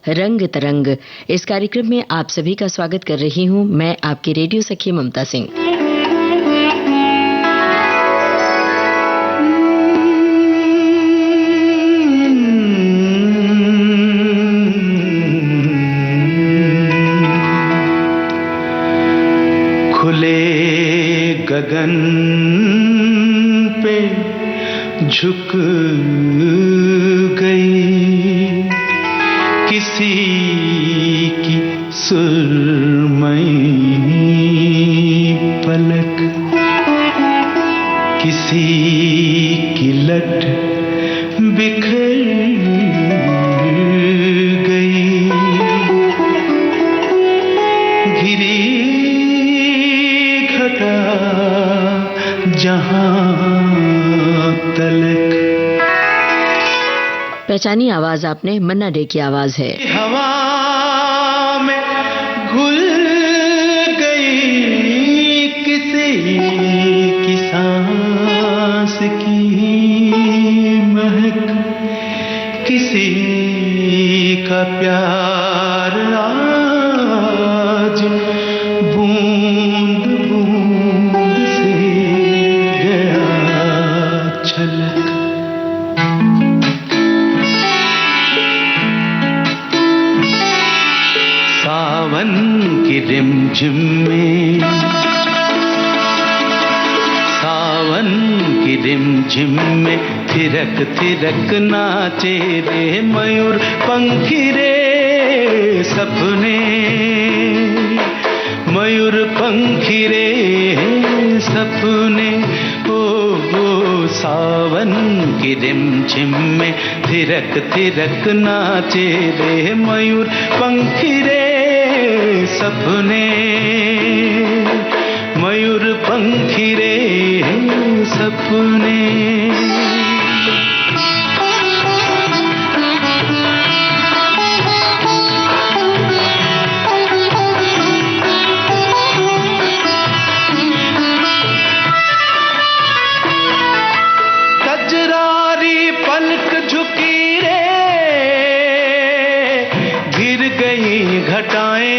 रंग तरंग। इस कार्यक्रम में आप सभी का स्वागत कर रही हूं मैं, आपकी रेडियो सखी ममता सिंह। गगन पे झुक गई किसी की सुरमई पलक, किसी की लट बिखर गई, घिरी जहां तलक। पहचानी आवाज आपने, मन्ना डे की आवाज है। हवा में घुल गई किसी की सांस की महक, किसी का प्यार आज बूंद बूंद से गया छलक। सावन की रिमझिम में, सावन की रिमझिम में थिरक थिरक नाचे रे मयूर पंखी रे सपने, मयूर पंखी रे सपने। ओ सावन की रिमझिम में थिरक थिरक नाचे रे मयूर पंखी रे सपने, मयूर पंखी रे सपने। कजरारी पलक झुकी रे, गिर गई घटाएं,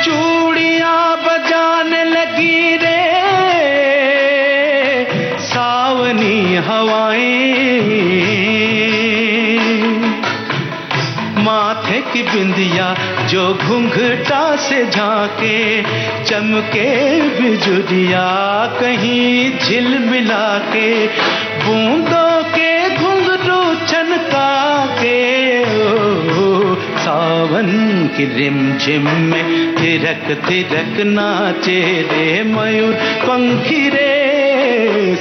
चूड़ियां बजाने लगी रे सावनी हवाएं, माथे की बिंदिया जो घुंघटा से झांके, चमके बिजुलिया कहीं झिलमिला के, बूंदों के घुंघरू छनका के। ओ सावन की रिमझिम में थिरक थिरक नाचे रे मयूर पंखी रे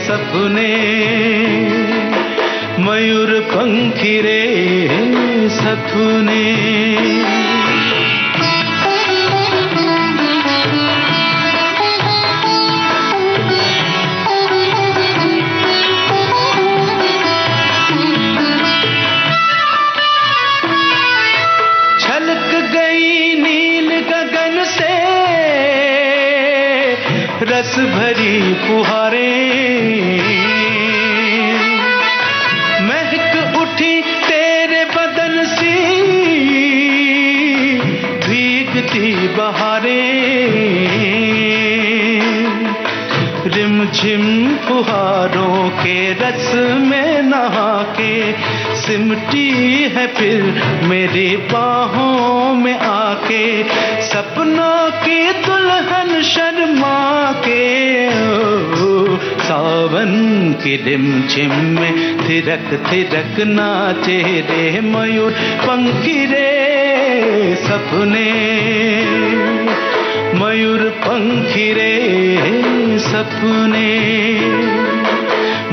सपने, मयूर पंखी रे सपने। छलक गई नील गगन से रस भरी फुहारें, महक उठी तेरे बदन से भीगती बहारें, रिमझिम फुहारों के रस में नहा के सिमटी है फिर मेरी बाहों में आके, सपनों की दुल्हन शर्मा के। ओ सावन की रिमझिम में थिरक थिरक नाचे रे मयूर पंखी रे सपने, मयूर पंखी रे सपने,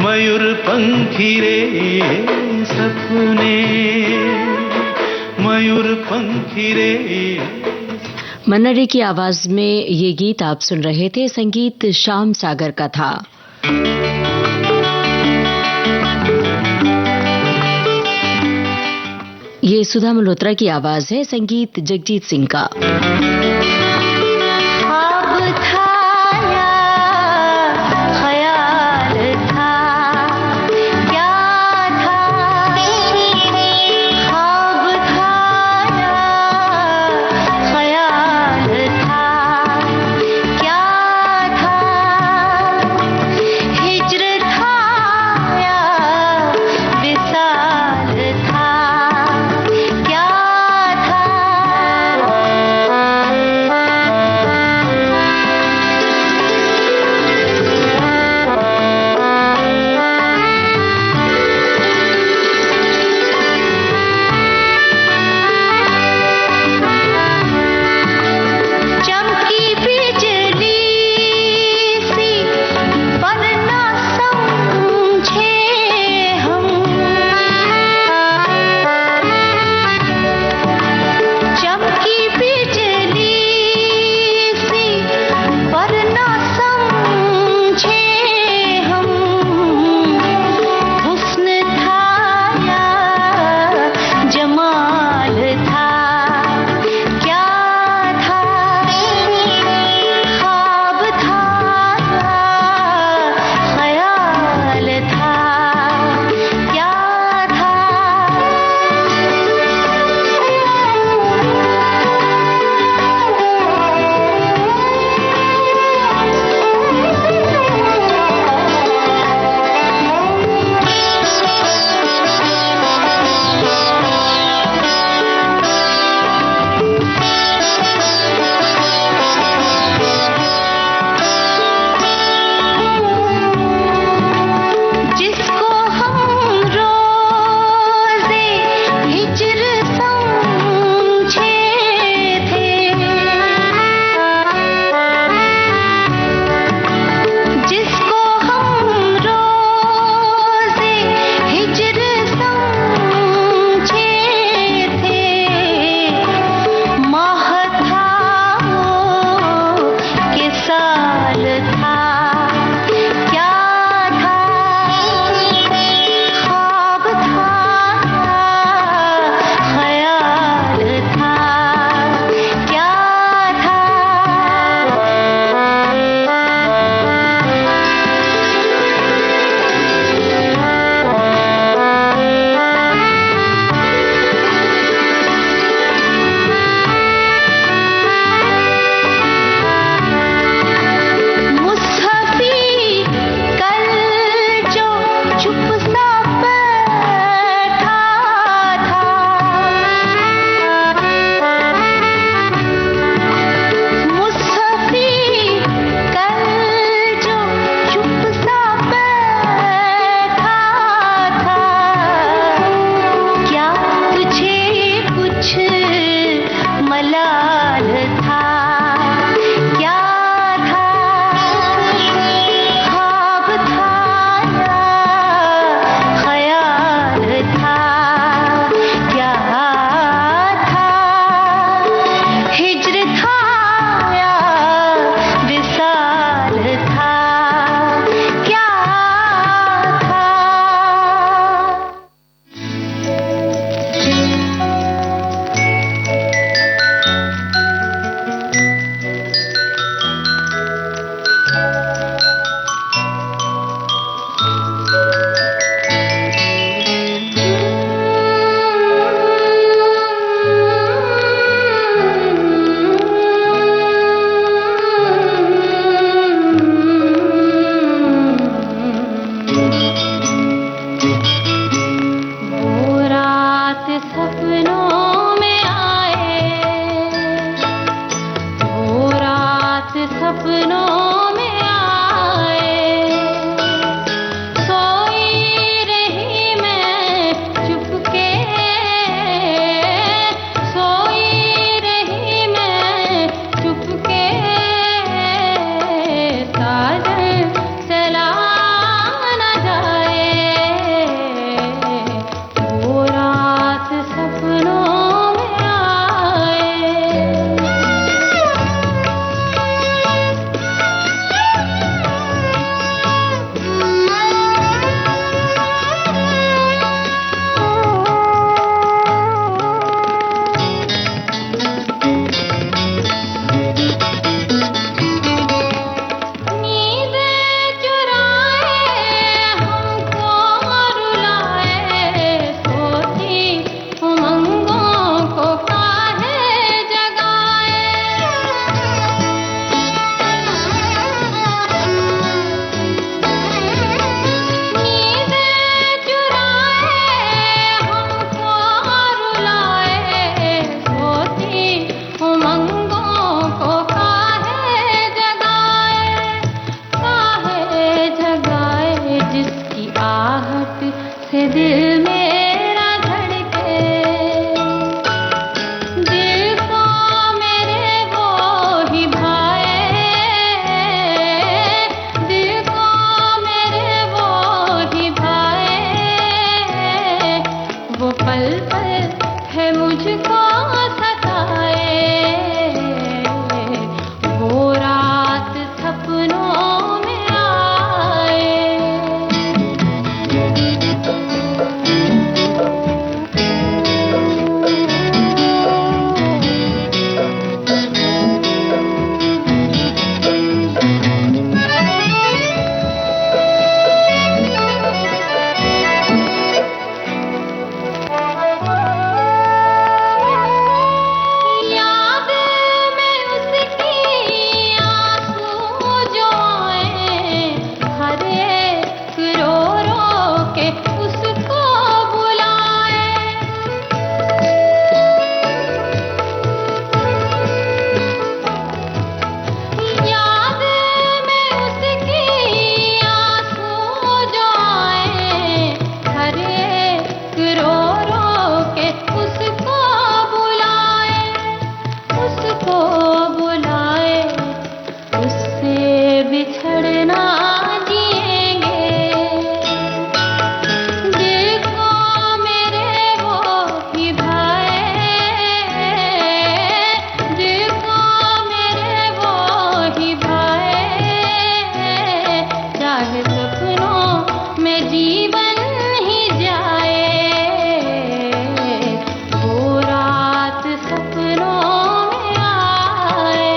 मयूर पंखी रे सपने, मयूर पंखी रे। मन्ना डे की आवाज में ये गीत आप सुन रहे थे, संगीत श्याम सागर का था। ये सुधा मल्होत्रा की आवाज है, संगीत जगजीत सिंह का। ख्याल था क्या था पल पल है मुझको सताए, वो रात सपनों में आए। याद में उसकी आंसू जो आए, हर एक रो रो के उसको बुलाए। याद में उसकी आंसू जो आए, हर एक रो रो के उसको बुलाए, उसको बुलाए। उससे बिछड़ना जिएंगे, दिल को मेरे वो ही भाए, दिल को मेरे वो ही भाए। चाहे सपनों में जीवन ही जाए, वो रात सपनों में आए।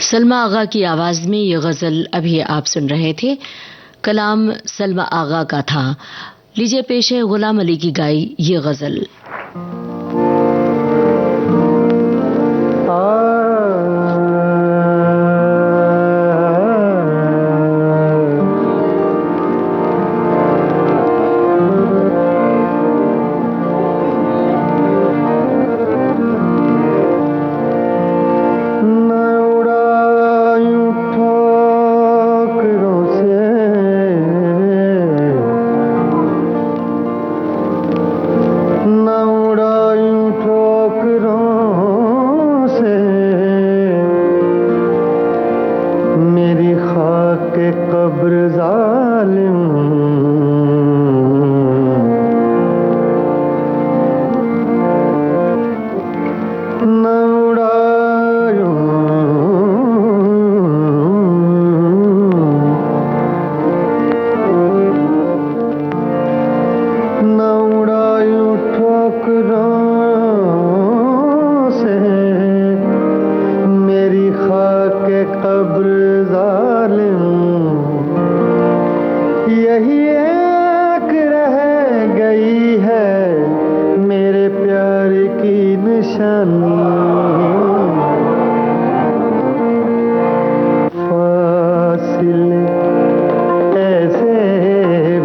सलमा आगा की आवाज में ये गजल अभी आप सुन रहे थे। कलाम सलमा आगा का था। लीजिए पेश है गुलाम अली की गाई ये गजल। न उड़ायूं ठोकरों से, न उड़ायूं ठोकरों से, मेरी खाक कब्र जालिम। न उड़ायूं, न उड़ायूं ठोकरों से, मेरी खाक कब्र जालिम। यही एक रह गई है मेरे प्यार की निशानी। फासिले ऐसे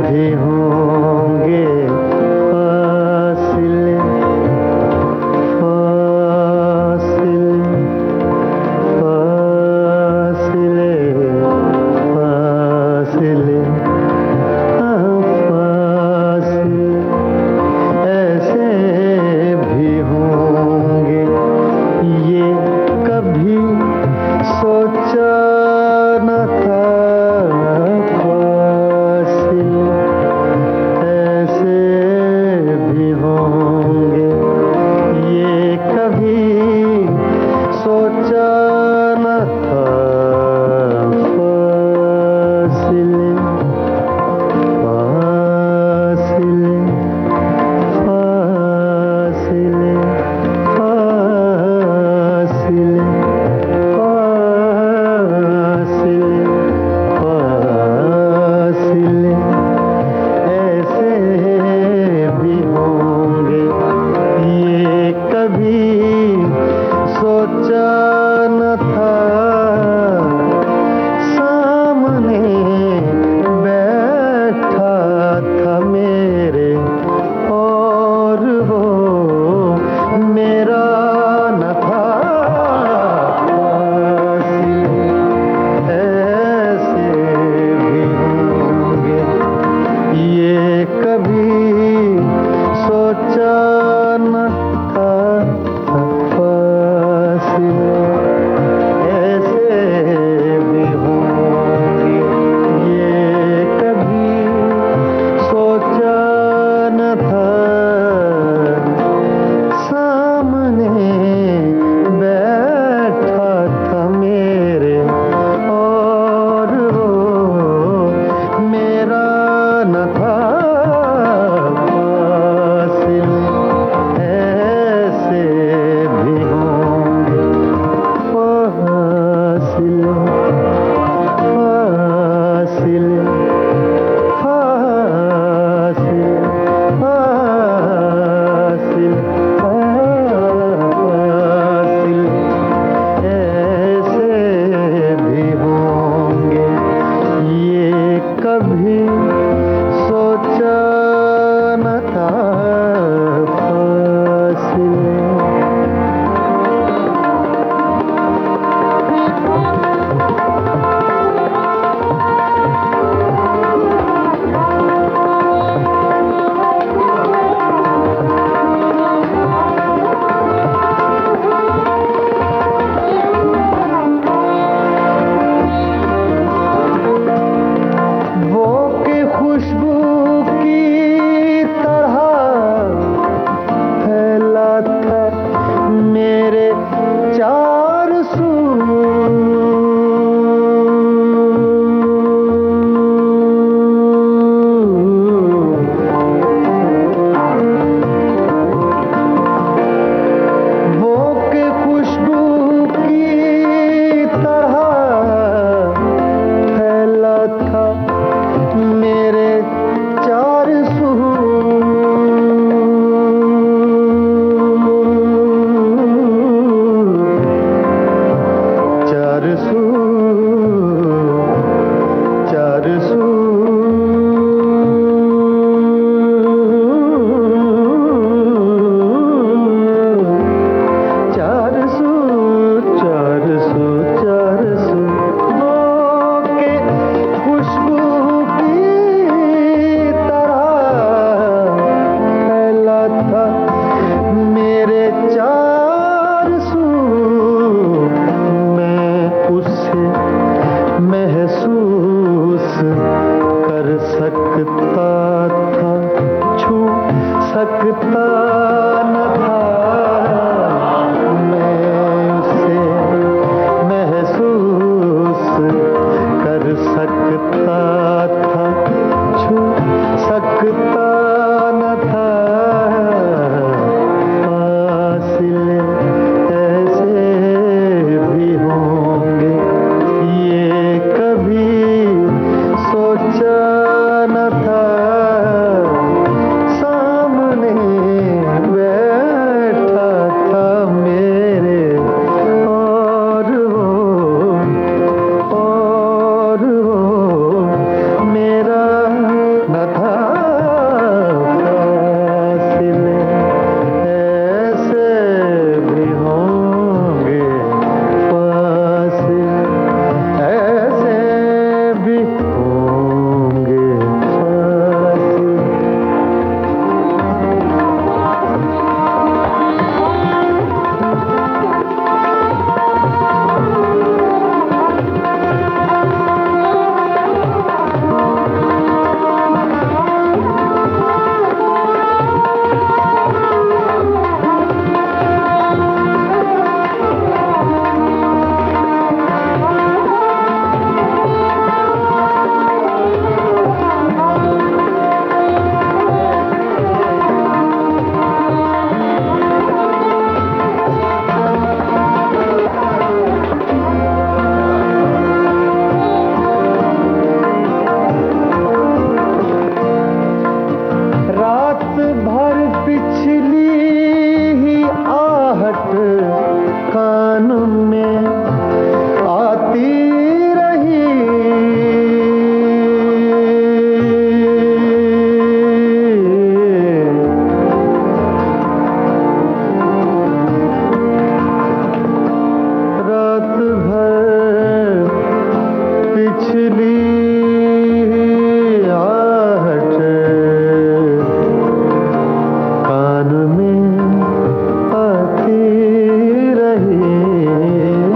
भी होंगे, फासिले फासिले फासिले फासिले फासिले ऐसे भी होंगे। ये कभी सोचा न था, फासिले ऐसे भी होंगे। ये कभी सोचा न था, फासिले फासिले फासिले फासिले फासिले फासिले ऐसे भी होंगे। ये कभी सोचा न था, सामने बैठा था मेरे और वो मेरा न था। फासिले ऐसे भी होंगे। ये कभी सोचा न था, फासिले ऐसे भी होंगे। ये कभी सोचा रात भर पिछली ही आहट कान में आती रही। रात भर पिछली आहट कान में आती रही।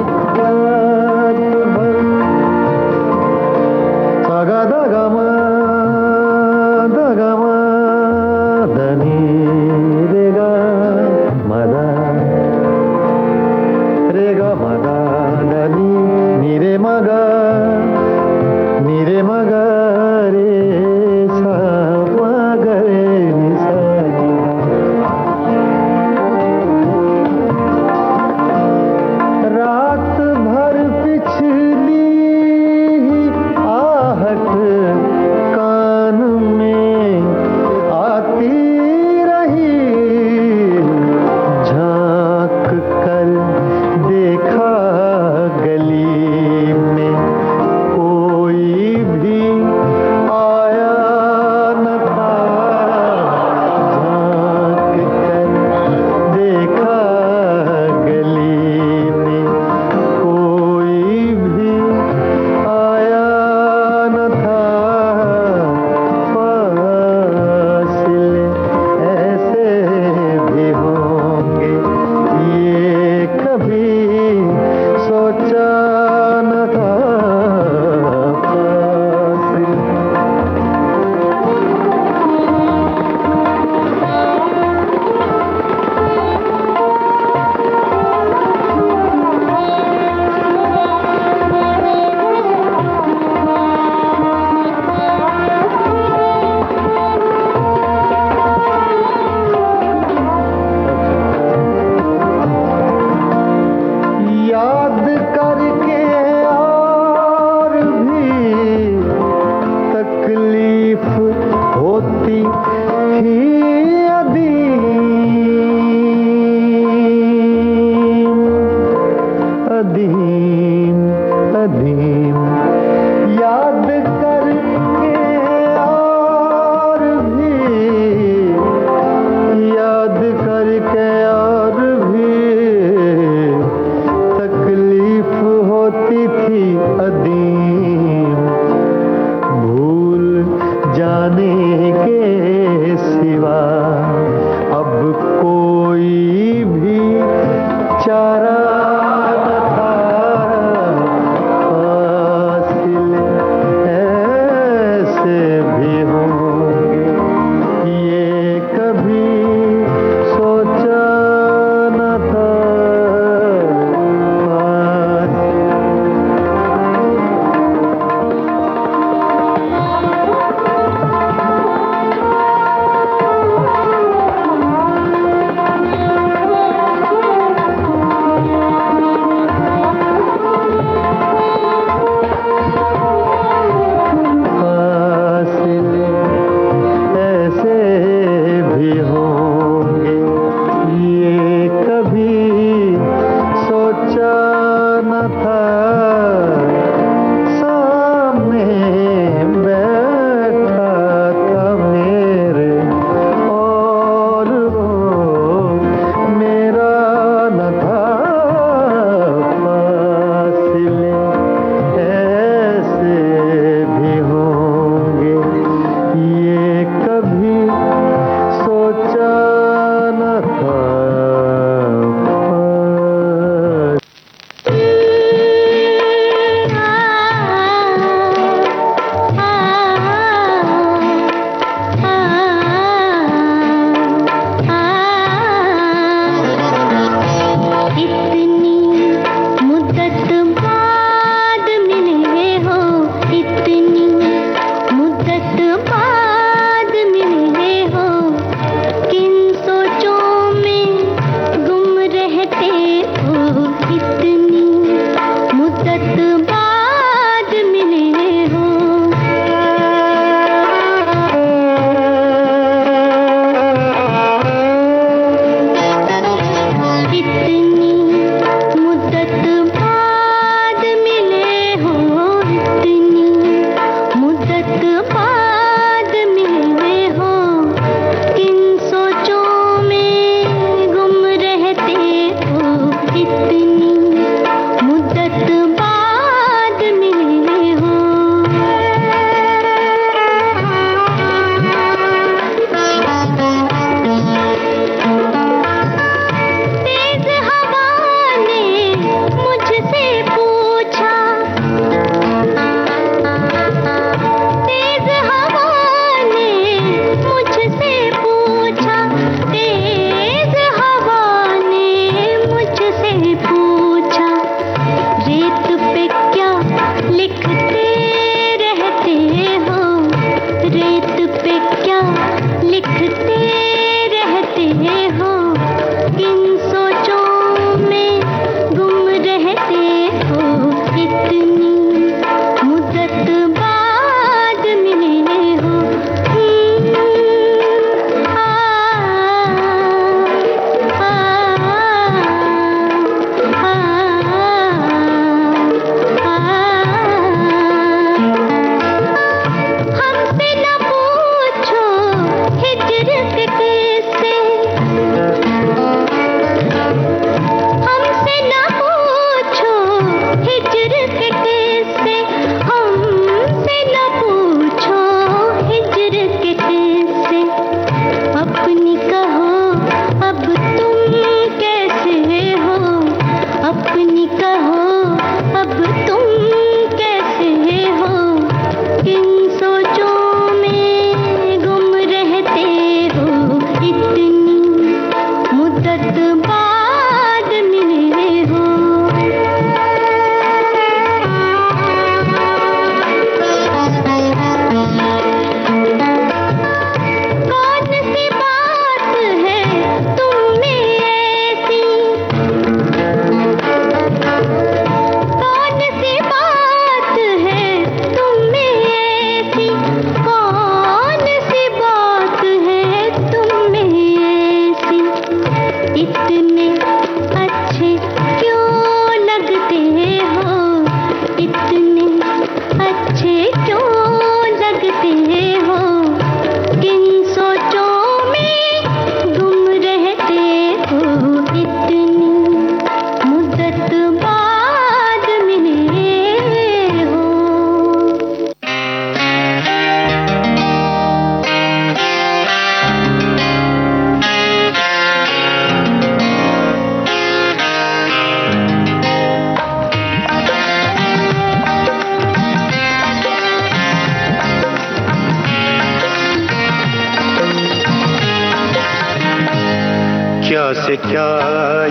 क्या से क्या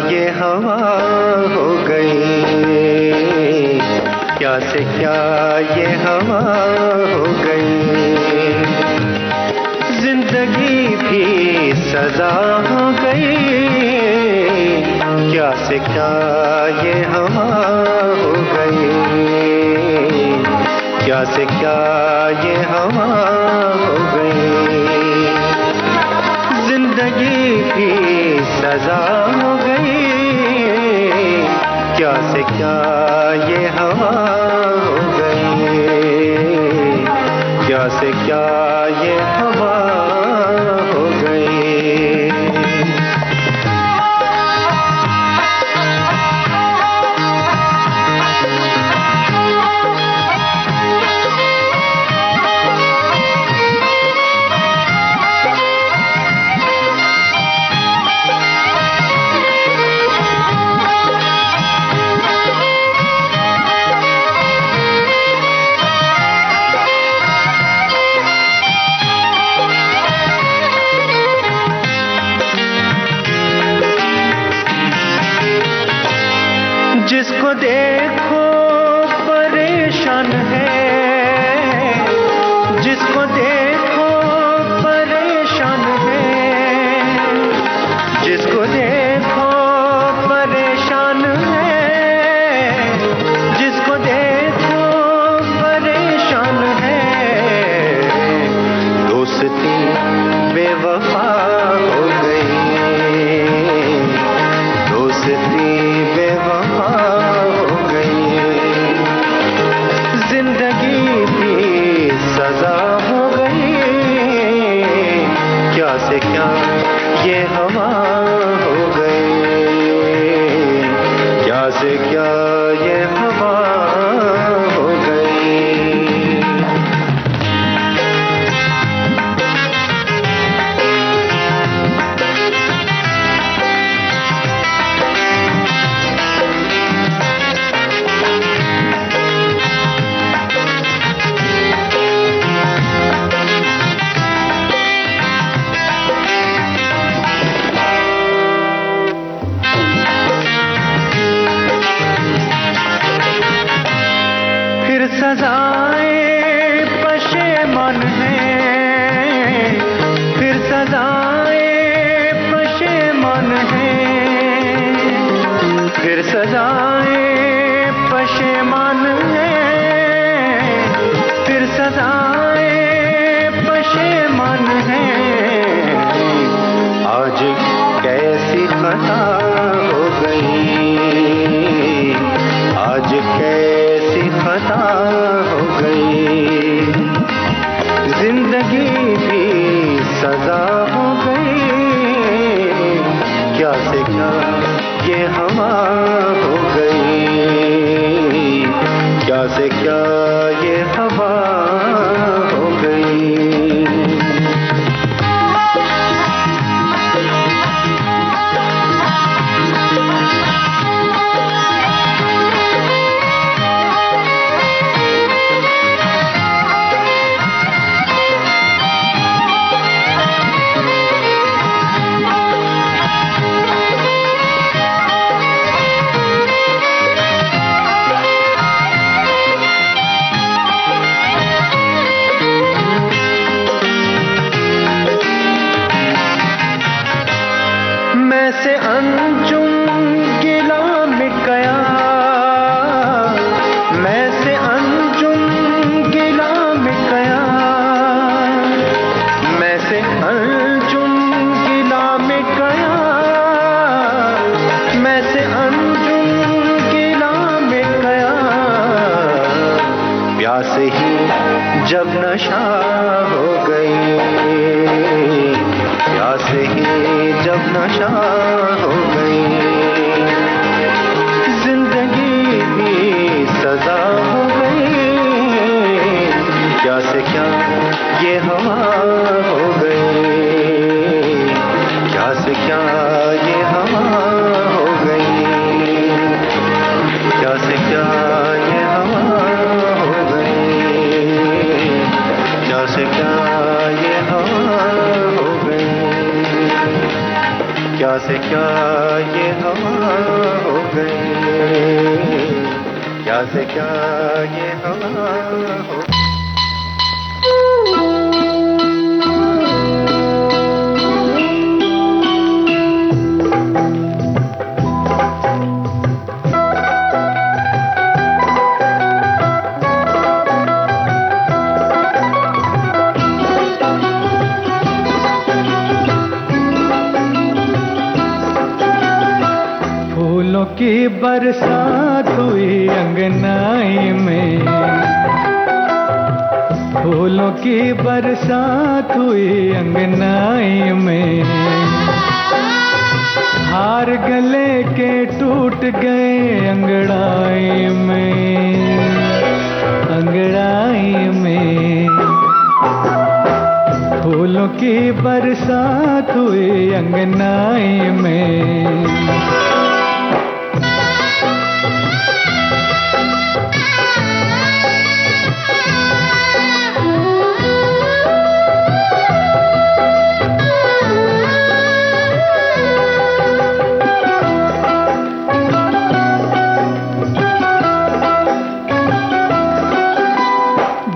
ये हवा हो गई, क्या से क्या ये हवा हो गई। जिंदगी भी सजा हो गई, क्या से क्या ये हवा हो गई, क्या से क्या ये हवा हो गई। जिंदगी भी सजा हो गई, क्या से क्या ये हवा हो गई, क्या से क्या ये हवा हो गई। जिसको देखो परेशान है, जिसको देखो परेशान है, जिसको देखो परेशान है, जिसको देखो परेशान है। दोस्ती बेवफा हो गई, दोस्ती बेवफा हो गई। जिंदगी भी सजा हो गई, क्या से क्या ये हवा हो गई, क्या से क्या ये हवा हो गई। फिर सजाएं पशेमान है, फिर सजाएं पशेमान है, फिर सजाएं पशेमान है, फिर सजाएं पशेमान है। आज कैसी खता हो गई, आज कैसी खता हो गई। जिंदगी भी सजा हो गई, क्या से क्या ये हवा हो गई, क्या से क्या ये हवा हो गई। मैं से अंजुम गिला मिट गया, मैं से अंजुम गिला मिट गया, मैं से अंजुम गिला मिट गया, मैं से अंजुम गिला मिट गया। प्यास ही जब नशा हो गई, प्यास ही जब नशा हो गई। जिंदगी भी सजा हो गई, क्या से क्या ये हवा हो गई, क्या से क्या ये हवा हो गई, क्या से क्या ये हवा हो गई, क्या से क्या ये हवा हो गई। क्या से क्या ये हवा हो गई, क्या से क्या ये हवा हो गई। फूलों की बरसात हुई अंगनाई में, फूलों की बरसात हुई अंगनाई में, हार गले के टूट गए अंगड़ाई में, अंगड़ाई में। फूलों की बरसात हुई अंगनाई में।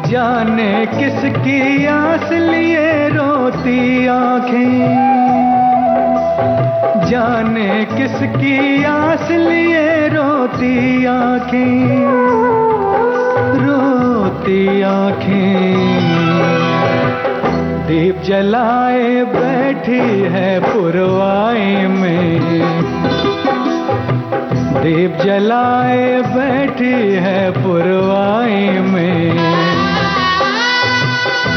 जाने किसकी आस लिए रोती आँखें, जाने किसकी आस लिए रोती आँखें, रोती आँखें। दीप जलाए बैठी है पुरवाई में, दीप जलाए बैठी है पुरवाई में,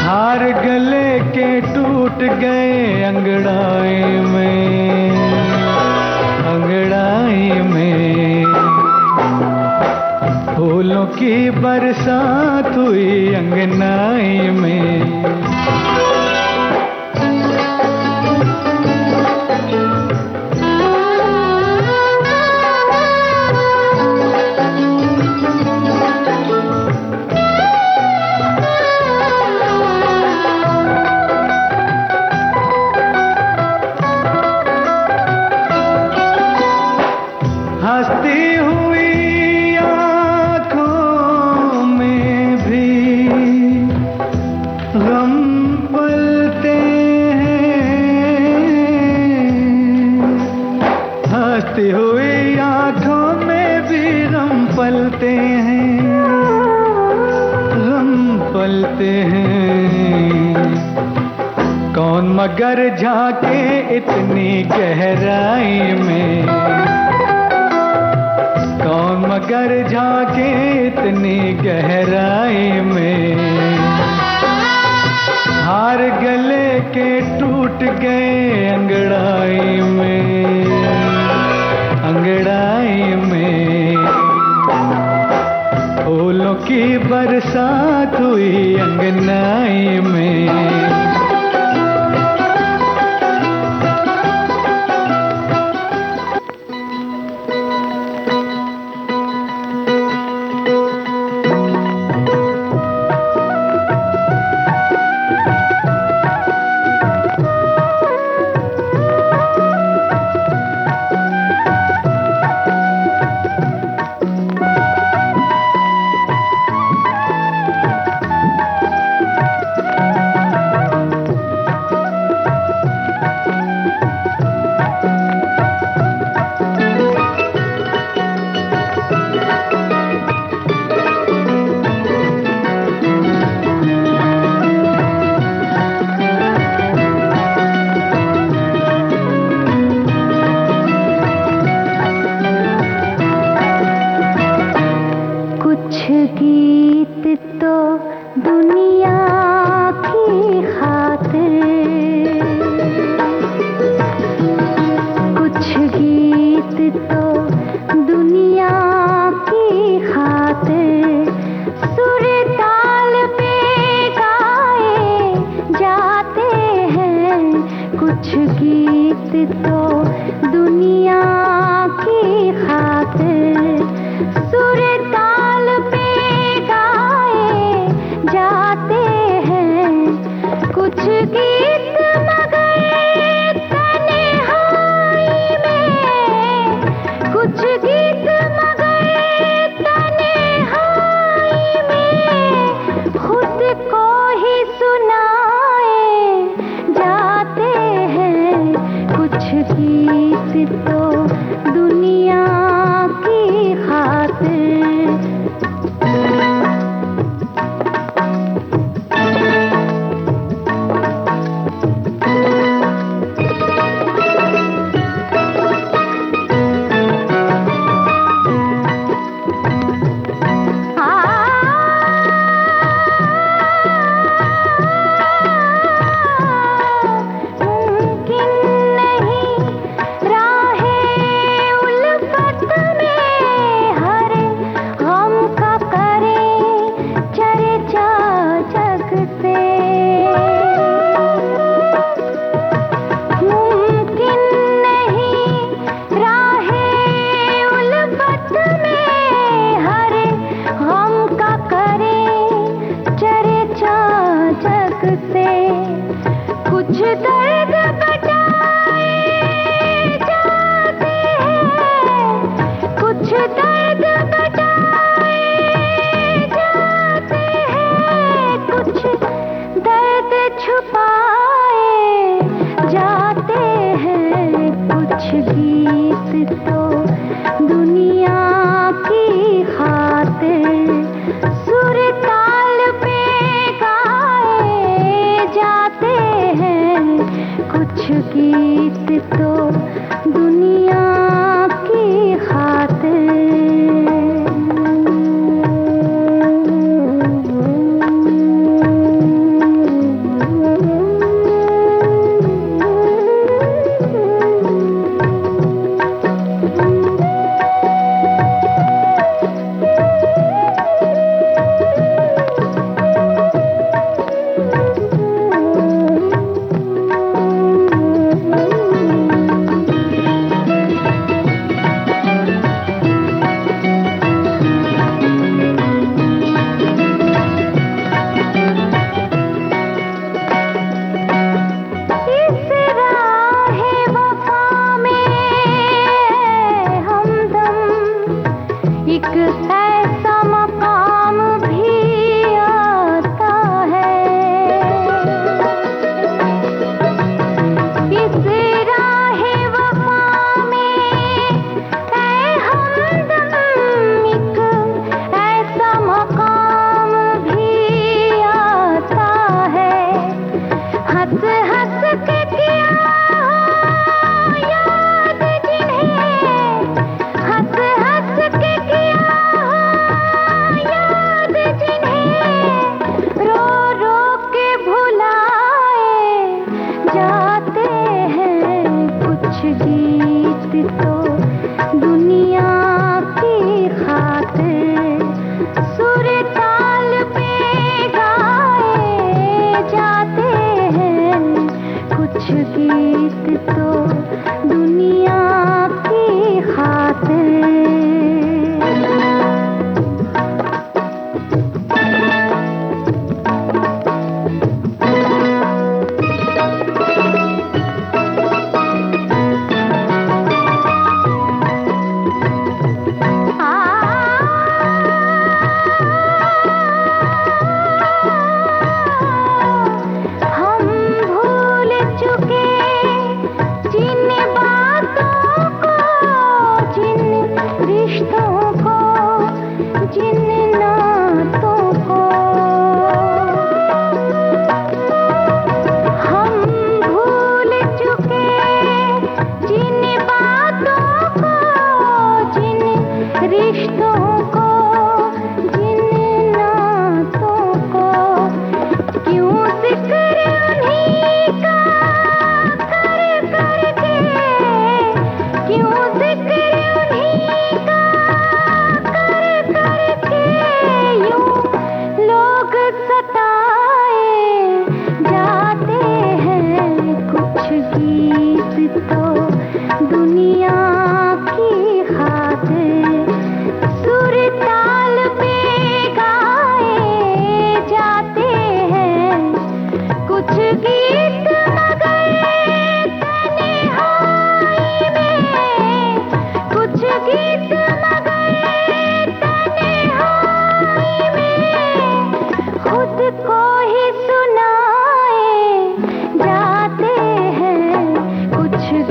हार गले के टूट गए अंगड़ाई में, अंगड़ाई में। फूलों की बरसात हुई अंगनाई में। हंसती हुई आँखों में भी गम पलते हैं, हंसती हुई आँखों में भी गम पलते हैं, गम पलते हैं। कौन मगर झांके इतनी गहराई में, कौन मगर झांके इतनी गहराई में, हार गले के टूट गए अंगड़ाई में, अंगड़ाई में। फूलों की बरसात हुई अंगनाई में। कुछ गीत मगर तन्हाई तो दुनिया की खातिर।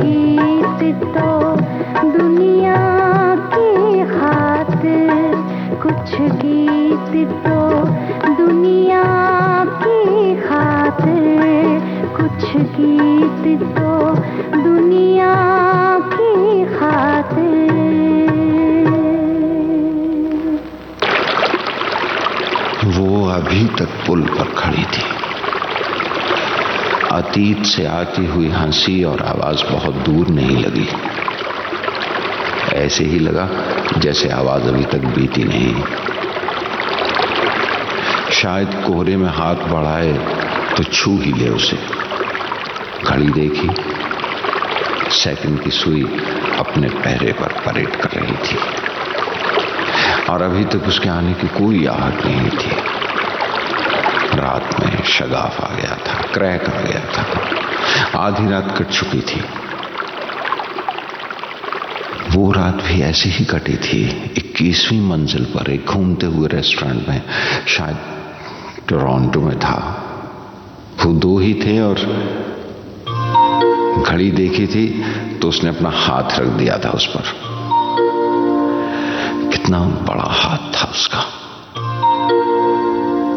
गीत अभी तक पुल पर खड़ी थी। अतीत से आती हुई हंसी और आवाज बहुत दूर नहीं लगी। ऐसे ही लगा जैसे आवाज अभी तक बीती नहीं। शायद कोहरे में हाथ बढ़ाए तो छू ही ले उसे। घड़ी देखी, सेकंड की सुई अपने पहरे पर परेड कर रही थी और अभी तक उसके आने की कोई आहट नहीं थी। रात में शगाफ आ गया था, क्रैक आ गया था, आधी रात कट चुकी थी। वो रात भी ऐसे ही कटी थी। 21वीं मंजिल पर एक घूमते हुए रेस्टोरेंट में, शायद टोरंटो में था। वो दो ही थे और घड़ी देखी थी तो उसने अपना हाथ रख दिया था उस पर। कितना बड़ा हाथ था उसका।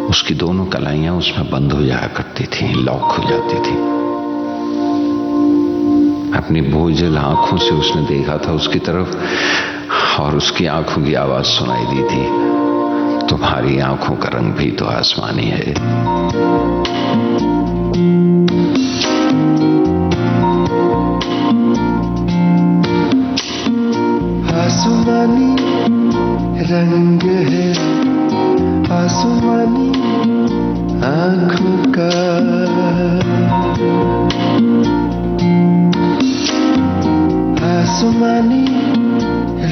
उसकी दोनों कलाइयां उसमें बंद हो जाया करती थी, लॉक हो जाती थी। अपनी बोझल आंखों से उसने देखा था उसकी तरफ और उसकी आंखों की आवाज सुनाई दी थी, तुम्हारी आंखों का रंग भी तो आसमानी है। आसमानी रंग है आसमानी आंखों का, आसमानी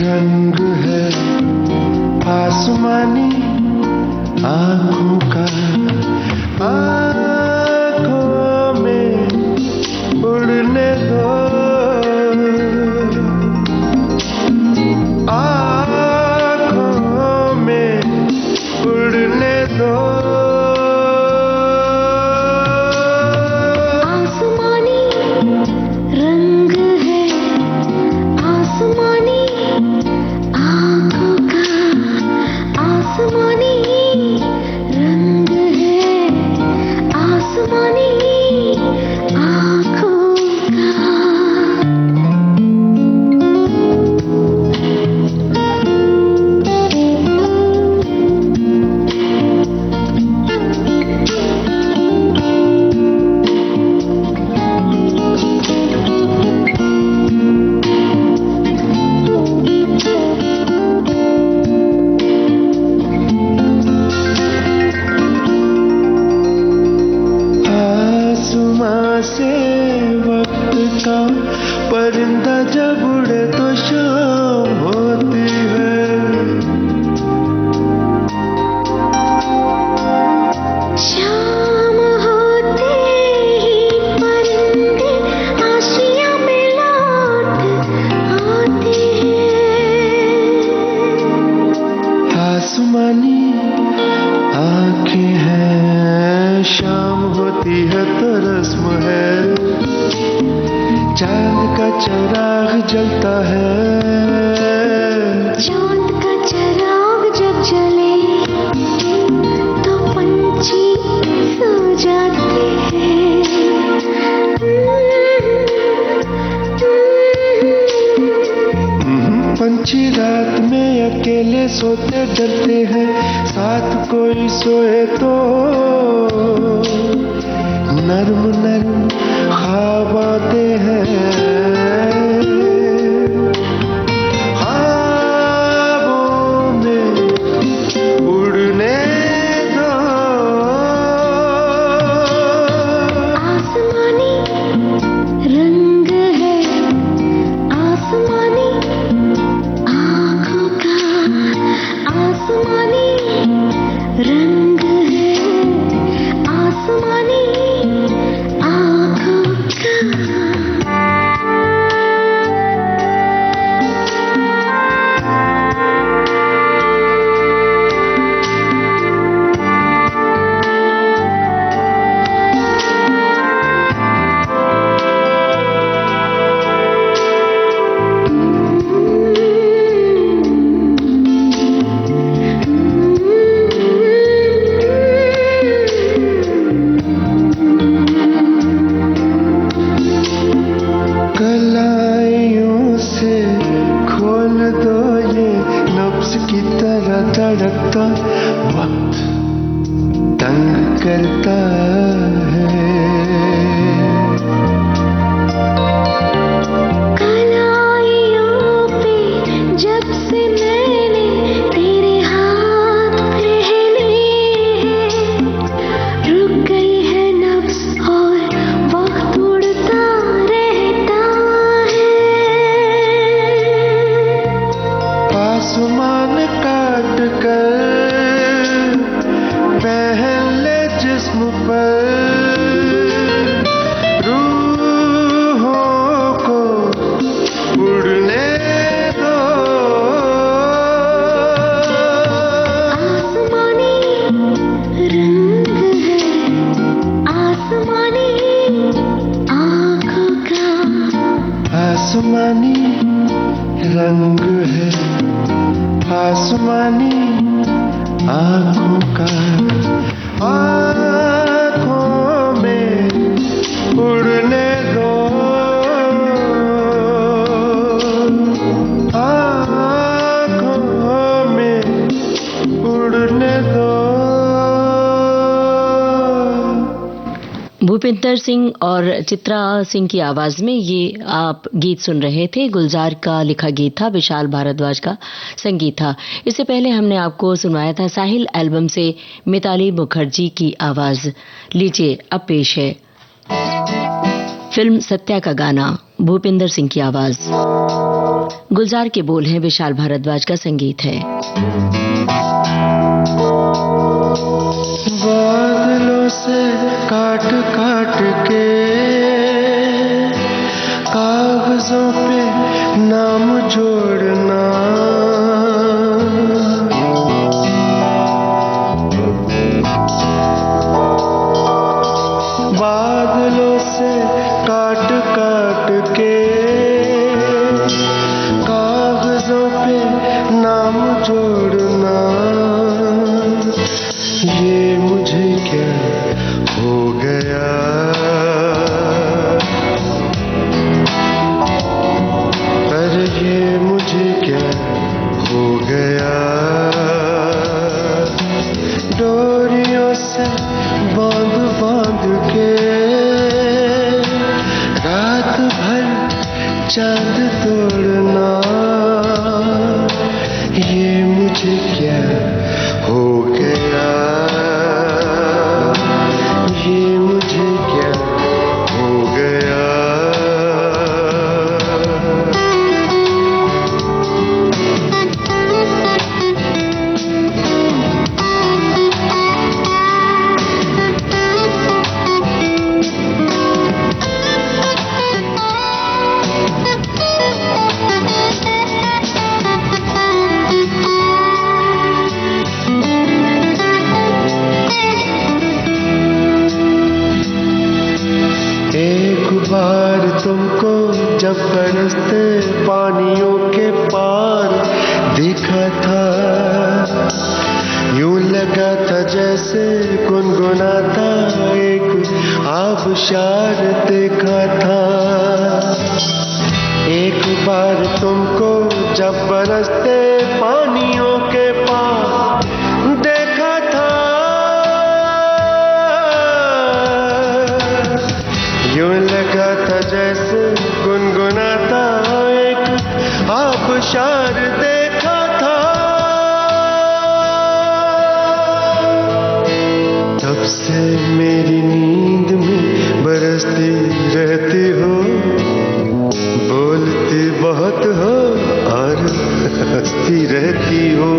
रंग है आसमानी आंखों का। आंखों में उड़ने दो, आंखों में उड़ने दो। आसमानी रंग है आसमानी आंखों का, आसमानी रंग है आसमानी आंखों का। आसमां से वक्त का परिंदा जब उड़े तो शाम होती है। शाम होते ही परिंदे आशिया में लौट आते हैं। आसमानी आंखें हैं, शाम होती है तो रस्म है। चांद का चिराग जलता है, चांद का चिराग जब जले तो पंछी सो जाते हैं। पंछी रात में अकेले सोते डरते हैं, साथ कोई सोए तो नर्म नर्म ख्वाब आते हैं। ख्वाबों में उड़ने दो। आसमानी रंग है आसमानी आंखों का, आसमानी रंग है आसमानी आंखों का। कलाइयों से खोल दो ये नब्ज की तरह धड़कता वक्त, करता है। कलाइयों पे जब से मैंने तेरे हाथ पहने हैं, रुक गई है नब्ज़ और वक्त उड़ता रहता है। आसमान काट कर पहन ले जिस्म पर, रूहों को उड़ने दो। आसमानी रंग है आसमानी आँखों का, आसमानी रंग है आसमानी आँखों का, आँखों में उड़ने दो, आँखों में उड़ने दो। भूपिंदर सिंह और चित्रा सिंह की आवाज में ये आप गीत सुन रहे थे। गुलजार का लिखा गीत था, विशाल भारद्वाज का संगीत था। इससे पहले हमने आपको सुनवाया था साहिल एल्बम से मिताली मुखर्जी की आवाज। लीजिए अब पेश है फिल्म सत्या का गाना, भूपिंदर सिंह की आवाज, गुलजार के बोल हैं, विशाल भारद्वाज का संगीत है। बादलों से काट काट के कागजों पे नाम जोड़ना, बादलों से काट काट के कागजों पे नाम जोड़ना, ये मुझे क्या हो गया, अरे ये मुझे क्या हो गया। डोरियों से बांध बांध के रात भर चांद तोड़ना, ये मुझे क्या हो गया, ये मुझे क्या हो गया। बार तुमको जब बरसते पानियों के पार देखा था, यूं लगा था जैसे गुनगुनाता एक आबशार देखा था। एक बार तुमको जब बरसते पानियों के पार देखा था, यूं लगा था जैसे गुनगुनाता एक आबशार देखा था। तब से मेरी नींद में बरसती रहती हो, बोलती बहुत हो और हंसती रहती हो।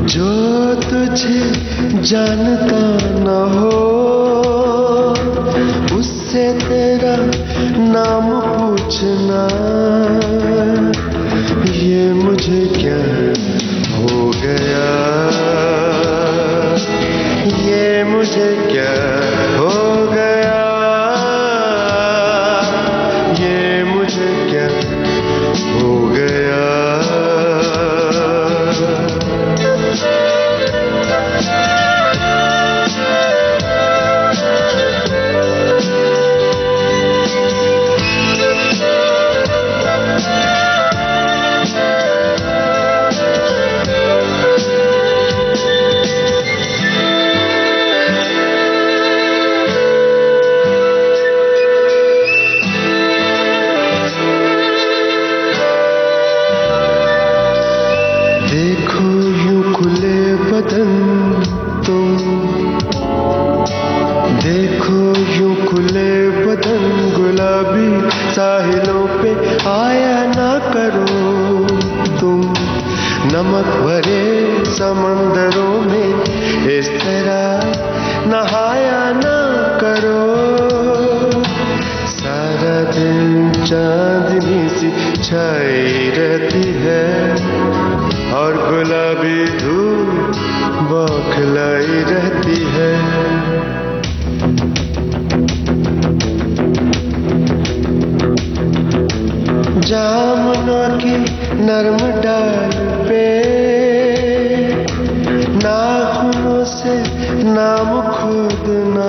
जो तुझे जानता न हो उससे तेरा नाम पूछना, ये मुझे क्या हो गया, ये मुझे क्या हो गया, ये मुझे क्या हो गया। समंदरों में इस तरह नहाया ना करो। सारा दिन चांदनी सी छाई रहती है और गुलाबी धूप बौखलाई रहती है। जामुनों की नरम डाल पे नाखूनों से नाम खोदना,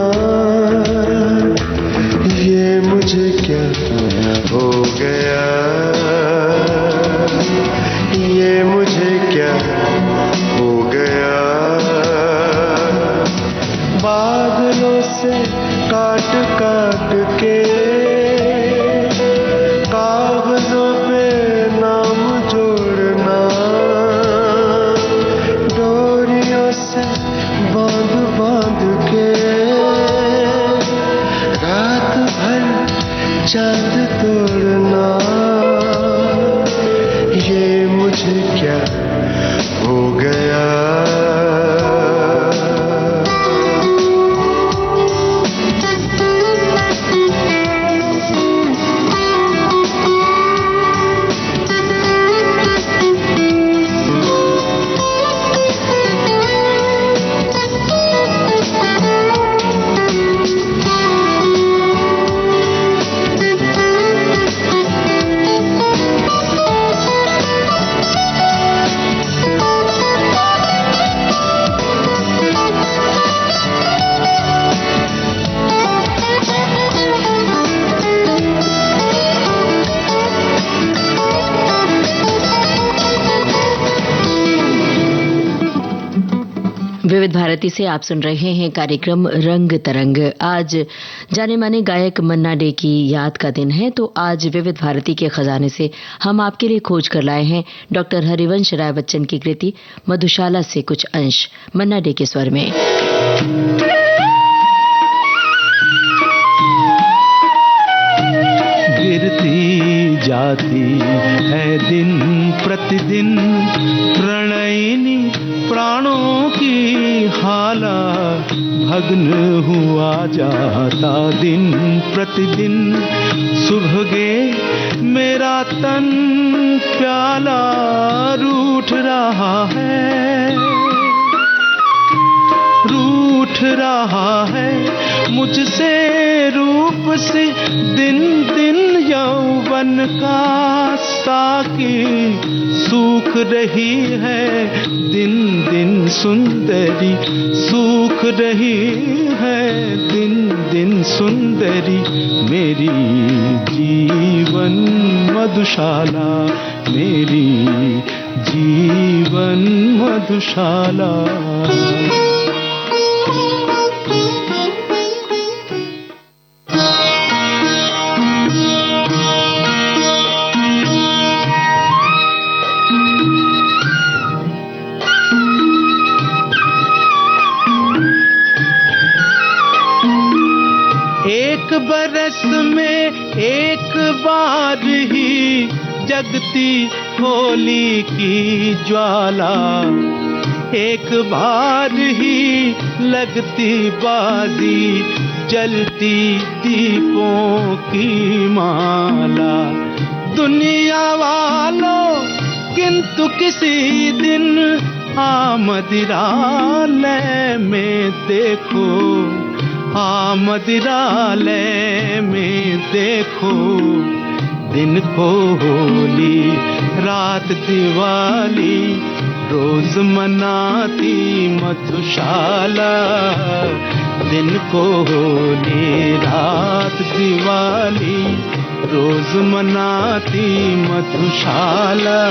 ये मुझे क्या हो गया, ये मुझे क्या हो गया। बादलों से काट काट के कागजों पे नाम जोड़ना, डोरियों से बांध बांध के रात भर चांद तोड़ना, ये मुझे क्या हो गया। विविध भारती से आप सुन रहे हैं कार्यक्रम रंग तरंग। आज जाने माने गायक मन्ना डे की याद का दिन है, तो आज विविध भारती के खजाने से हम आपके लिए खोज कर लाए हैं डॉक्टर हरिवंश राय बच्चन की कृति मधुशाला से कुछ अंश मन्ना डे के स्वर में। गिरती जाती है दिन प्रतिदिन प्रणयिनी प्राणों की हाला, भग्न हुआ जाता दिन प्रतिदिन सुभगे मेरा तन प्याला रूठ रहा है, रूठ रहा है मुझसे रूप से दिन दिन यौवन का साकी सूख रही है दिन दिन सुंदरी, सूख रही है दिन दिन सुंदरी मेरी जीवन मधुशाला, मेरी जीवन मधुशाला। एक बरस में एक बार ही जगती होली की ज्वाला, एक बार ही लगती बाजी जलती दीपों की माला। दुनिया वालों किंतु किसी दिन मदिरालय में देखो, मदिरालय में देखो दिन को होली रात दिवाली रोज मनाती मधुशाला, दिन को होली रात दिवाली रोज मनाती मधुशाला।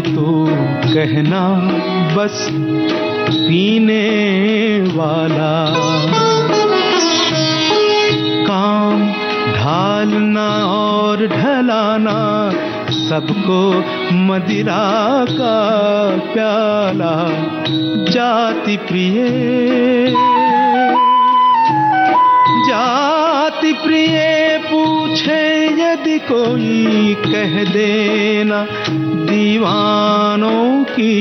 तो कहना बस पीने वाला। काम ढालना और ढलाना सबको मदिरा का प्याला। जाति प्रिय जाति प्रिय पूछे यदि कोई कह देना दीवानों की।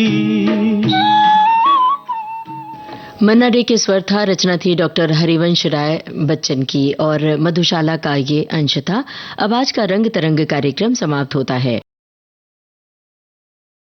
मन्ना डे के स्वर था, रचना थी डॉक्टर हरिवंश राय बच्चन की और मधुशाला का ये अंश था। अब आज का रंग तरंग कार्यक्रम समाप्त होता है।